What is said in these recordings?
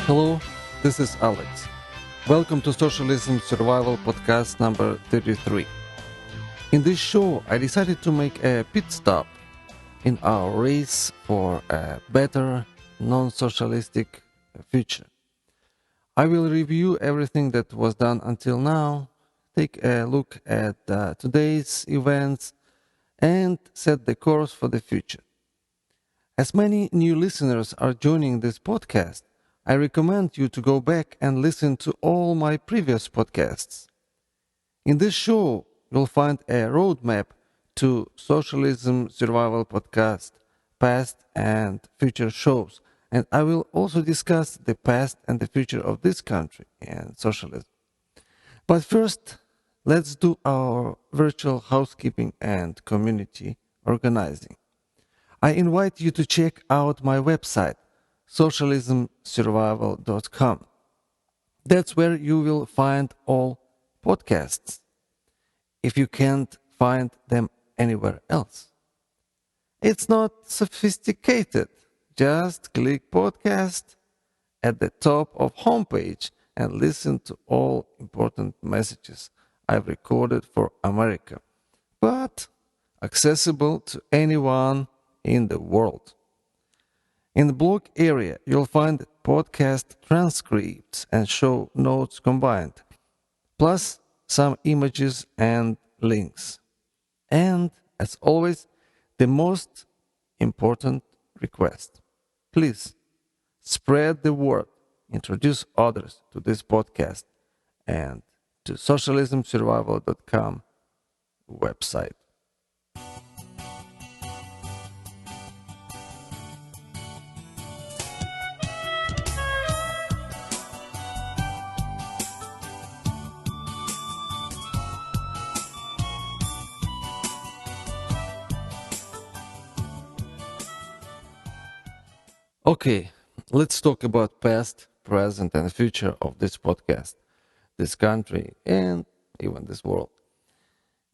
Hello, this is Alex. Welcome to Socialism Survival Podcast number 33. In this show, I decided to make a pit stop in our race for a better, non-socialistic future. I will review everything that was done until now, take a look at today's events, and set the course for the future. As many new listeners are joining this podcast, I recommend you to go back and listen to all my previous podcasts. In this show, you'll find a roadmap to Socialism Survival Podcast, past and future shows, and I will also discuss the past and the future of this country and socialism. But first, let's do our virtual housekeeping and community organizing. I invite you to check out my website, socialismsurvival.com. That's where you will find all podcasts, if you can't find them anywhere else. It's not sophisticated. Just click podcast at the top of homepage and listen to all important messages I've recorded for America, but accessible to anyone in the world. In the blog area, you'll find podcast transcripts and show notes combined, plus some images and links. And, as always, the most important request. Please spread the word, introduce others to this podcast and to socialismsurvival.com website. Okay, let's talk about past, present, and future of this podcast, this country, and even this world.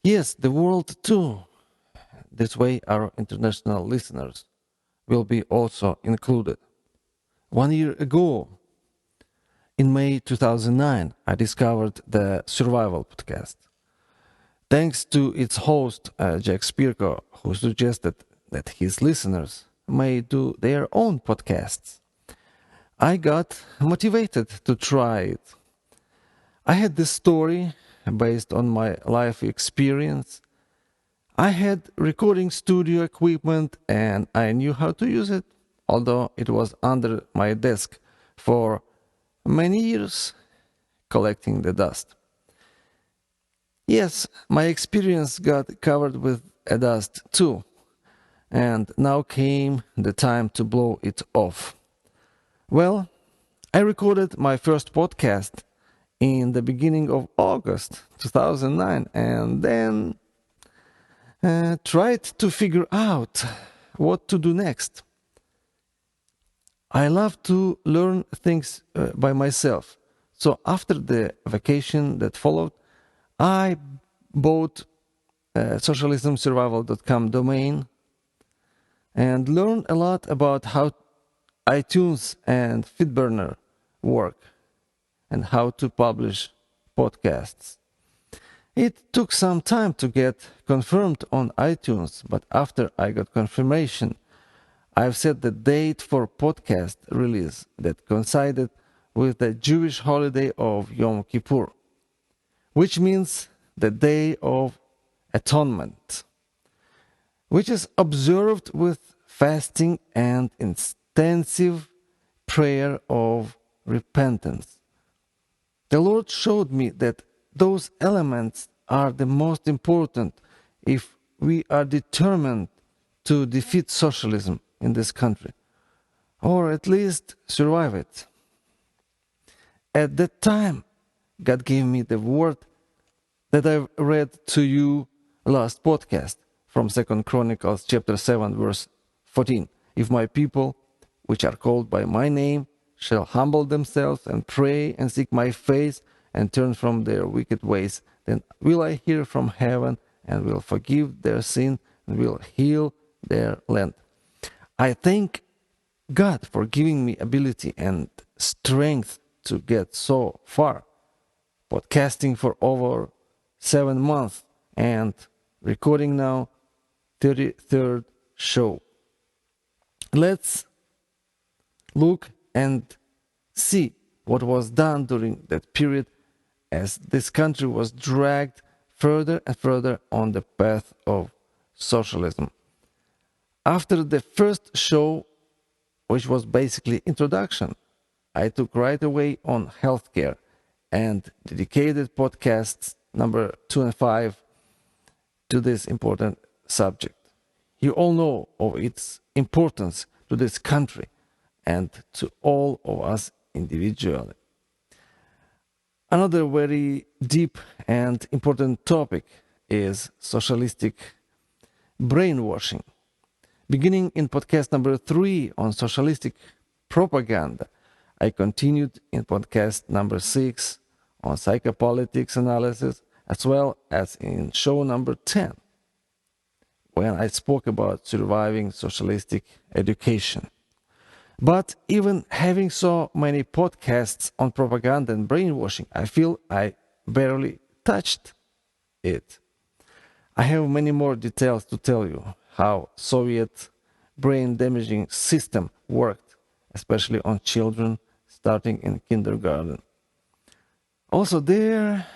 Yes, the world too. This way our international listeners will be also included. 1 year ago, in May 2009, I discovered the Survival Podcast. Thanks to its host, Jack Spirko, who suggested that his listeners may do their own podcasts. I got motivated to try it. I had this story based on my life experience. I had recording studio equipment and I knew how to use it, although it was under my desk for many years, collecting the dust. Yes, my experience got covered with a dust too. And now came the time to blow it off. Well, I recorded my first podcast in the beginning of August 2009 and then tried to figure out what to do next. I love to learn things by myself. So after the vacation that followed, I bought socialismsurvival.com domain and learn a lot about how iTunes and Feedburner work and how to publish podcasts. It took some time to get confirmed on iTunes, but after I got confirmation, I've set the date for podcast release that coincided with the Jewish holiday of Yom Kippur, which means the Day of Atonement, which is observed with fasting and intensive prayer of repentance. The Lord showed me that those elements are the most important if we are determined to defeat socialism in this country, or at least survive it. At that time, God gave me the word that I've read to you last podcast, from 2 Chronicles chapter 7, verse 14. If my people, which are called by my name, shall humble themselves and pray and seek my face and turn from their wicked ways, then will I hear from heaven and will forgive their sin and will heal their land. I thank God for giving me ability and strength to get so far, podcasting for over 7 months and recording now 33rd show. Let's look and see what was done during that period as this country was dragged further and further on the path of socialism. After the first show, which was basically introduction, I took right away on healthcare and dedicated podcasts number 2 and 5 to this important subject. You all know of its importance to this country and to all of us individually. Another very deep and important topic is socialistic brainwashing. Beginning in podcast number 3 on socialistic propaganda, I continued in podcast number 6 on psychopolitics analysis, as well as in show number 10, when I spoke about surviving socialistic education. But even having so many podcasts on propaganda and brainwashing, I feel I barely touched it. I have many more details to tell you how Soviet brain-damaging system worked, especially on children starting in kindergarten. Also, there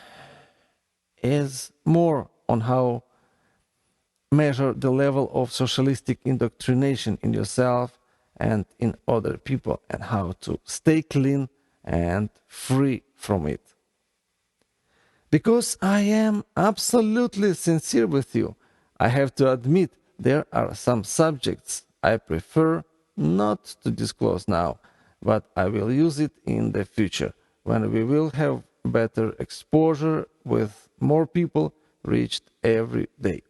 is more on how measure the level of socialistic indoctrination in yourself and in other people, and how to stay clean and free from it. Because I am absolutely sincere with you, I have to admit there are some subjects I prefer not to disclose now, but I will use it in the future when we will have better exposure with more people reached every day.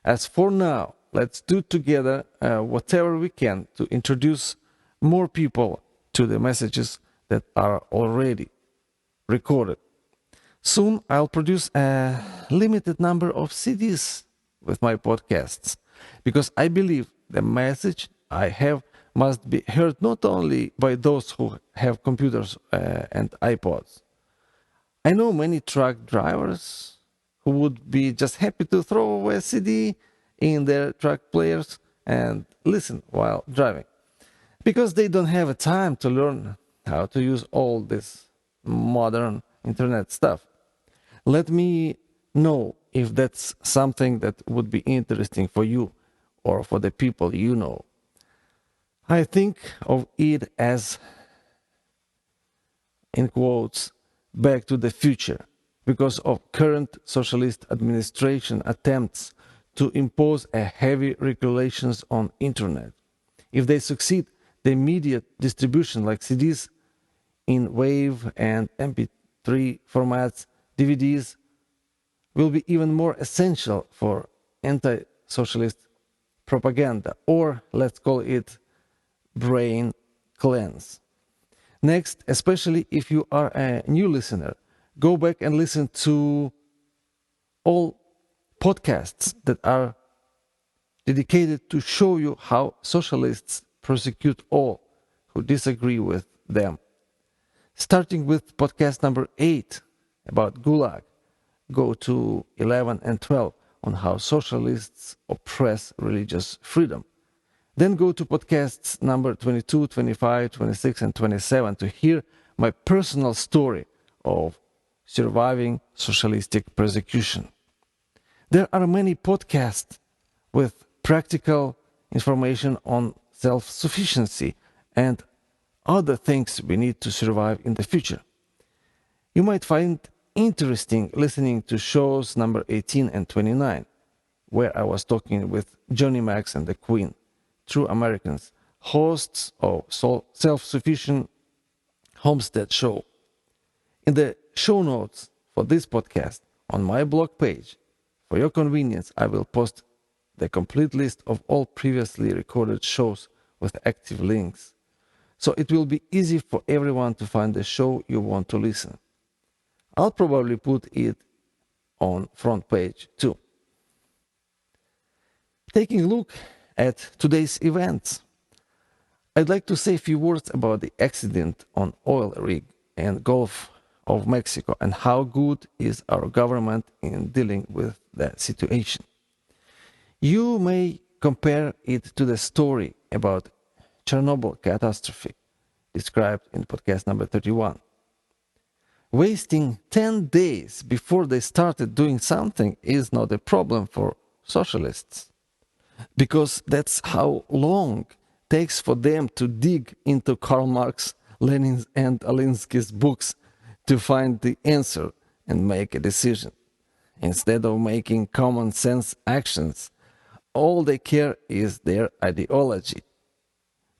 As for now, let's do together whatever we can to introduce more people to the messages that are already recorded. Soon I'll produce a limited number of CDs with my podcasts, because I believe the message I have must be heard not only by those who have computers and iPods. I know many truck drivers who would be just happy to throw away a CD in their truck players and listen while driving, because they don't have a time to learn how to use all this modern internet stuff. Let me know if that's something that would be interesting for you or for the people you know. I think of it as, in quotes, back to the future, because of current socialist administration attempts to impose a heavy regulations on internet. If they succeed, the immediate distribution like CDs in WAV and MP3 formats, DVDs, will be even more essential for anti-socialist propaganda, or let's call it brain cleanse. Next, especially if you are a new listener, go back and listen to all podcasts that are dedicated to show you how socialists persecute all who disagree with them. Starting with podcast number 8 about Gulag, go to 11 and 12 on how socialists oppress religious freedom. Then go to podcasts number 22, 25, 26, and 27 to hear my personal story of surviving socialistic persecution. There are many podcasts with practical information on self-sufficiency and other things we need to survive in the future. You might find interesting listening to shows number 18 and 29, where I was talking with Johnny Max and the Queen, True Americans, hosts of Self-Sufficient Homestead Show. In the show notes for this podcast on my blog page, for your convenience, I will post the complete list of all previously recorded shows with active links, so it will be easy for everyone to find the show you want to listen. I'll probably put it on front page too. Taking a look at today's events, I'd like to say a few words about the accident on oil rig and Gulf of Mexico and how good is our government in dealing with that situation. You may compare it to the story about Chernobyl catastrophe described in podcast number 31. Wasting 10 days before they started doing something is not a problem for socialists, because that's how long it takes for them to dig into Karl Marx, Lenin, and Alinsky's books to find the answer and make a decision. Instead of making common sense actions, all they care is their ideology.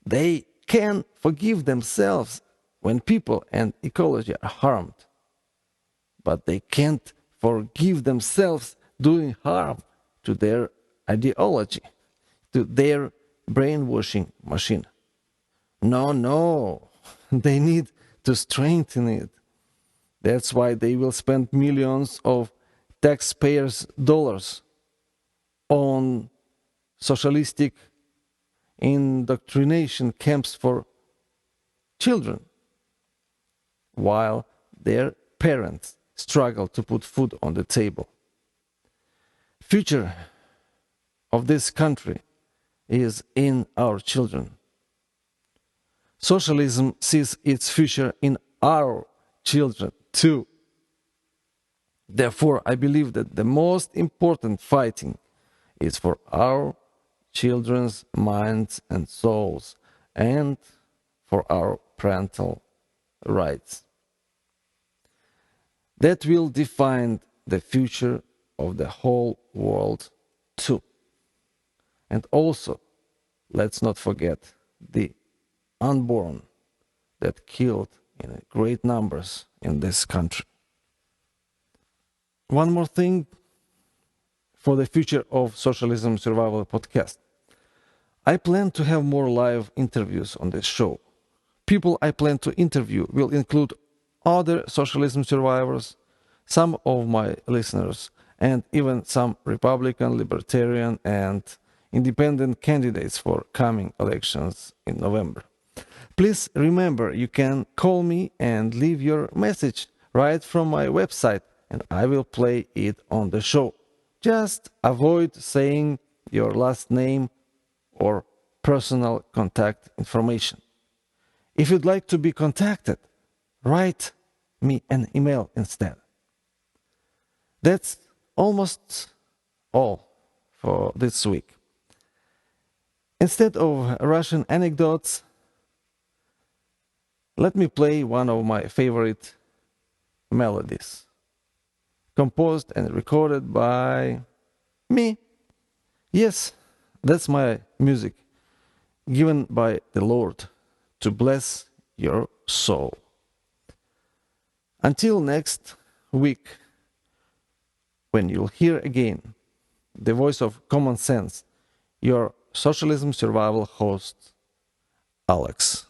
They can forgive themselves when people and ecology are harmed, but they can't forgive themselves doing harm to their ideology, to their brainwashing machine. No, they need to strengthen it. That's why they will spend millions of taxpayers' dollars on socialistic indoctrination camps for children, while their parents struggle to put food on the table. Future of this country is in our children. Socialism sees its future in our children too. Therefore, I believe that the most important fighting is for our children's minds and souls, and for our parental rights. That will define the future of the whole world too. And also, let's not forget the unborn that killed in great numbers in this country. One more thing for the future of Socialism Survival podcast. I plan to have more live interviews on this show. People I plan to interview will include other socialism survivors, some of my listeners, and even some Republican, Libertarian, and independent candidates for coming elections in November. Please remember, you can call me and leave your message right from my website, and I will play it on the show. Just avoid saying your last name or personal contact information. If you'd like to be contacted, write me an email instead. That's almost all for this week. Instead of Russian anecdotes, let me play one of my favorite melodies, composed and recorded by me. Yes, that's my music, given by the Lord to bless your soul. Until next week, when you'll hear again the voice of common sense, your Socialism Survival host, Alex.